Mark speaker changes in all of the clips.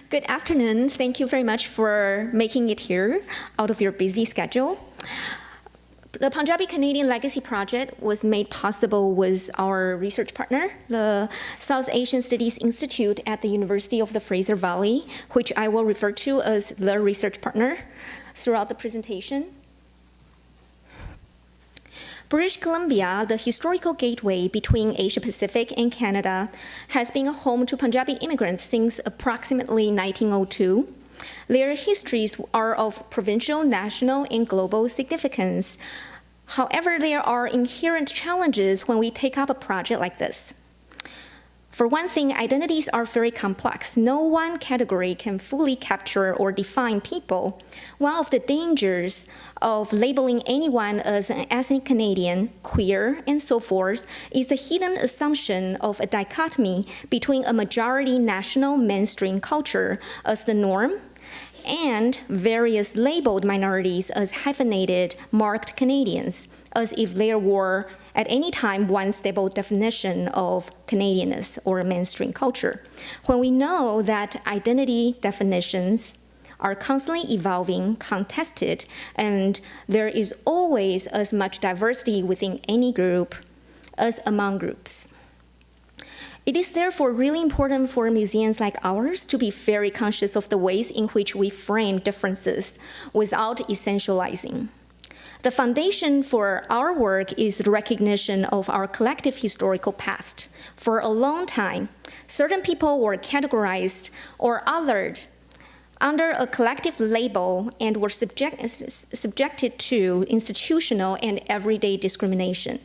Speaker 1: Good afternoon. Thank you very much for making it here out of your busy schedule. The Punjabi Canadian Legacy Project was made possible with our research partner, the South Asian Studies Institute at the University of the Fraser Valley, which I will refer to as the research partner throughout the presentation. British Columbia, the historical gateway between Asia-Pacific and Canada, has been a home to Punjabi immigrants since approximately 1902. Their histories are of provincial, national, and global significance. However, there are inherent challenges when we take up a project like this. For one thing, identities are very complex. No one category can fully capture or define people. One of the dangers of labeling anyone as an ethnic Canadian, queer, and so forth is the hidden assumption of a dichotomy between a majority national mainstream culture as the norm and various labeled minorities as hyphenated, marked Canadians, as if there were at any time one stable definition of Canadianness or mainstream culture. When we know that identity definitions are constantly evolving, contested, and there is always as much diversity within any group as among groups. It is therefore really important for museums like ours to be very conscious of the ways in which we frame differences without essentializing. The foundation for our work is the recognition of our collective historical past. For a long time, certain people were categorized or othered under a collective label and were subjected to institutional and everyday discrimination.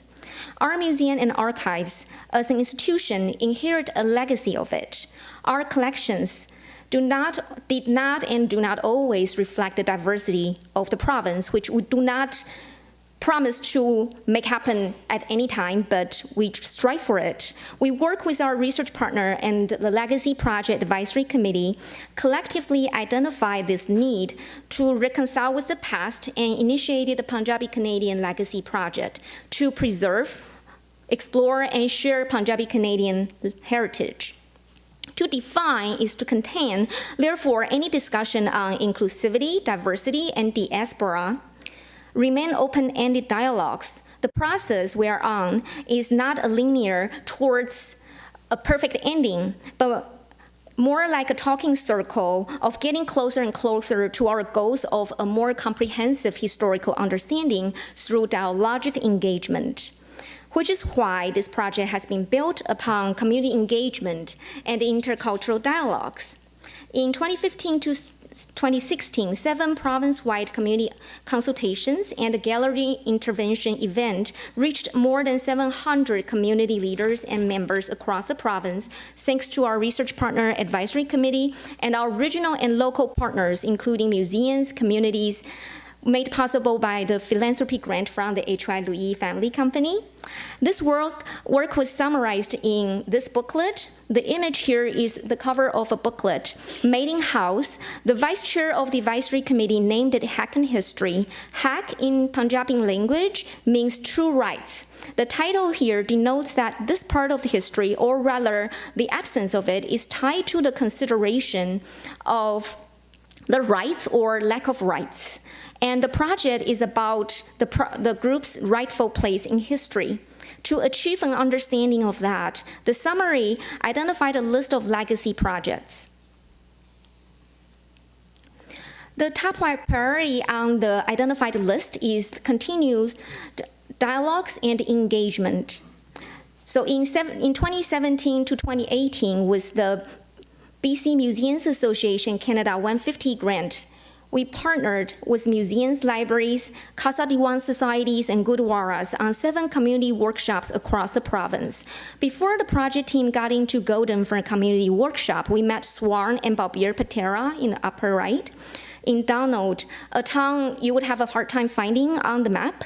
Speaker 1: Our museum and archives, as an institution, inherit a legacy of it. Our collections did not and do not always reflect the diversity of the province, which we do not promise to make happen at any time, but we strive for it. We work with our research partner and the Legacy Project Advisory Committee, collectively identify this need to reconcile with the past and initiated the Punjabi Canadian Legacy Project to preserve, explore, and share Punjabi Canadian heritage. To define is to contain, therefore, any discussion on inclusivity, diversity, and diaspora remain open-ended dialogues. The process we are on is not a linear towards a perfect ending, but more like a talking circle of getting closer and closer to our goals of a more comprehensive historical understanding through dialogic engagement, which is why this project has been built upon community engagement and intercultural dialogues. In 2015 to 2016, 7 province-wide community consultations and a gallery intervention event reached more than 700 community leaders and members across the province, thanks to our research partner advisory committee and our regional and local partners, including museums, communities, made possible by the philanthropy grant from the H.Y. Louis Family Company. This work was summarized in this booklet. The image here is the cover of a booklet, Made in House. The vice chair of the advisory committee named it Hack in History. Hack in Punjabi language means true rights. The title here denotes that this part of the history, or rather the absence of it, is tied to the consideration of the rights or lack of rights. And the project is about the group's rightful place in history. To achieve an understanding of that, the summary identified a list of legacy projects. The top priority on the identified list is continued dialogues and engagement. So in 2017 to 2018, with the BC Museums Association Canada 150 grant, we partnered with museums, libraries, Casa Diwan societies, and Gurdwaras on 7 community workshops across the province. Before the project team got into Golden for a community workshop, we met Swarn and Balbir Patera in the upper right. In Donald, a town you would have a hard time finding on the map,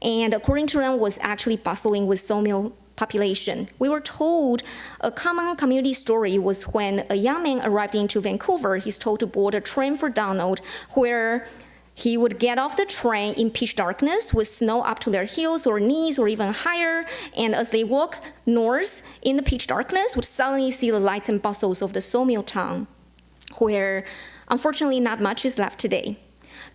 Speaker 1: and according to them was actually bustling with sawmill population. We were told a common community story was when a young man arrived into Vancouver, he's told to board a train for Donald, where he would get off the train in pitch darkness with snow up to their heels or knees or even higher, and as they walk north in the pitch darkness, would suddenly see the lights and bustles of the sawmill town. where unfortunately not much is left today.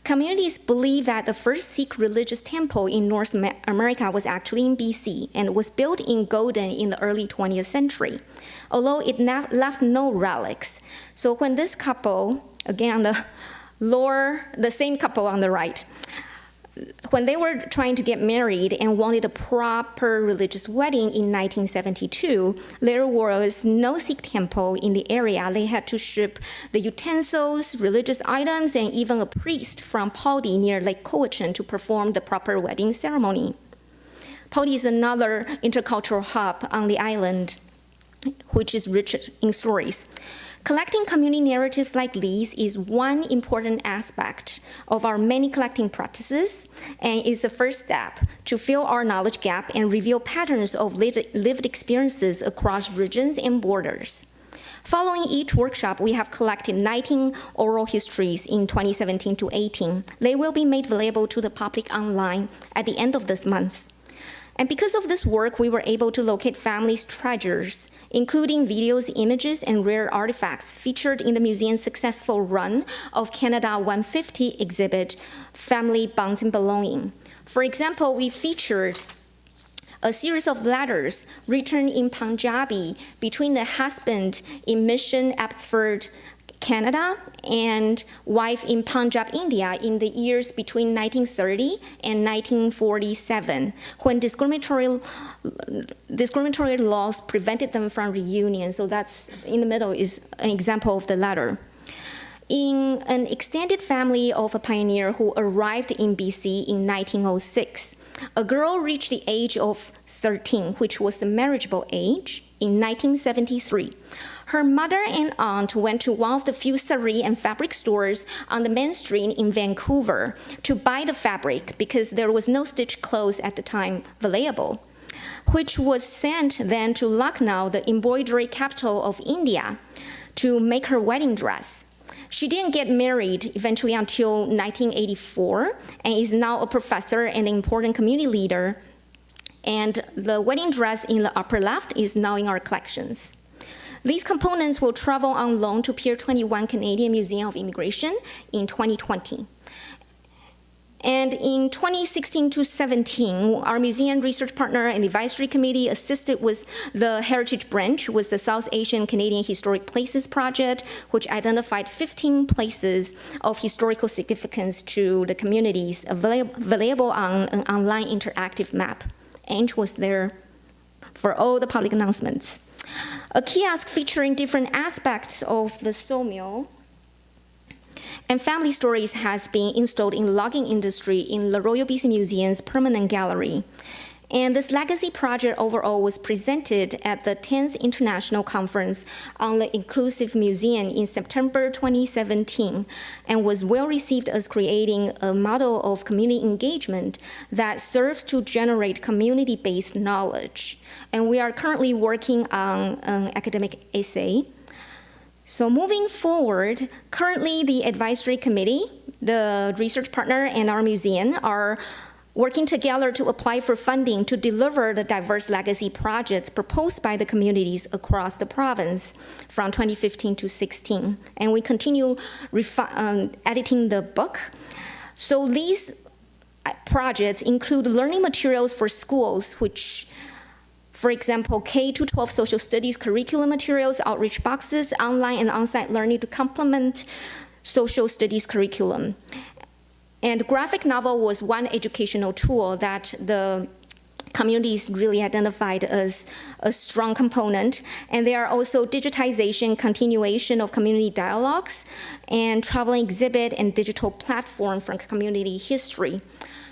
Speaker 1: Communities believe that the first Sikh religious temple in North America was actually in BC and was built in Golden in the early 20th century, although it left no relics. So when this couple, again on the same couple on the right, when they were trying to get married and wanted a proper religious wedding in 1972, there was no Sikh temple in the area. They had to ship the utensils, religious items, and even a priest from Paudi near Lake Cowichan to perform the proper wedding ceremony. Paudi is another intercultural hub on the island, which is rich in stories. Collecting community narratives like these is one important aspect of our many collecting practices and is the first step to fill our knowledge gap and reveal patterns of lived experiences across regions and borders. Following each workshop, we have collected 19 oral histories in 2017 to 18. They will be made available to the public online at the end of this month. And because of this work, we were able to locate families' treasures, including videos, images, and rare artifacts featured in the museum's successful run of Canada 150 exhibit, Family Bonds and Belonging. For example, we featured a series of letters written in Punjabi between the husband in Mission, Abbotsford, Canada, and wife in Punjab, India, in the years between 1930 and 1947, when discriminatory laws prevented them from reunion. So that's, in the middle is an example of the letter. In an extended family of a pioneer who arrived in BC in 1906, a girl reached the age of 13, which was the marriageable age, in 1973. Her mother and aunt went to one of the few sari and fabric stores on the main street in Vancouver to buy the fabric because there was no stitched clothes at the time available, which was sent then to Lucknow, the embroidery capital of India, to make her wedding dress. She didn't get married eventually until 1984 and is now a professor and an important community leader. And the wedding dress in the upper left is now in our collections. These components will travel on loan to Pier 21 Canadian Museum of Immigration in 2020. And in 2016 to 17, our museum research partner and advisory committee assisted with the Heritage Branch with the South Asian Canadian Historic Places Project, which identified 15 places of historical significance to the communities available on an online interactive map. Ange was there for all the public announcements. A kiosk featuring different aspects of the sawmill and family stories has been installed in the logging industry in the Royal BC Museum's permanent gallery. And this legacy project overall was presented at the 10th International Conference on the Inclusive Museum in September 2017 and was well received as creating a model of community engagement that serves to generate community-based knowledge. And we are currently working on an academic essay. So moving forward, currently the advisory committee, the research partner, and our museum are working together to apply for funding to deliver the diverse legacy projects proposed by the communities across the province from 2015 to 16. And we continue editing the book. So these projects include learning materials for schools, which, for example, K-12 social studies curriculum materials, outreach boxes, online and on-site learning to complement social studies curriculum. And graphic novel was one educational tool that the communities really identified as a strong component. And there are also digitization, continuation of community dialogues, and traveling exhibit and digital platform from community history.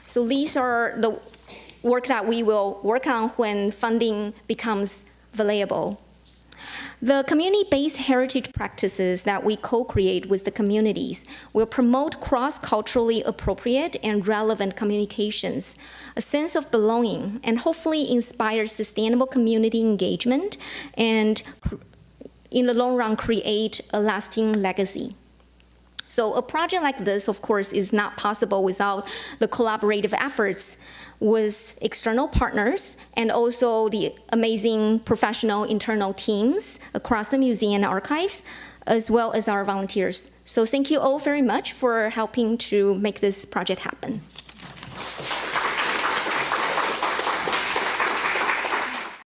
Speaker 1: So these are the work that we will work on when funding becomes available. The community-based heritage practices that we co-create with the communities will promote cross-culturally appropriate and relevant communications, a sense of belonging, and hopefully inspire sustainable community engagement and, in the long run, create a lasting legacy. So a project like this, of course, is not possible without the collaborative efforts with external partners and also the amazing professional internal teams across the museum and archives, as well as our volunteers. So thank you all very much for helping to make this project happen.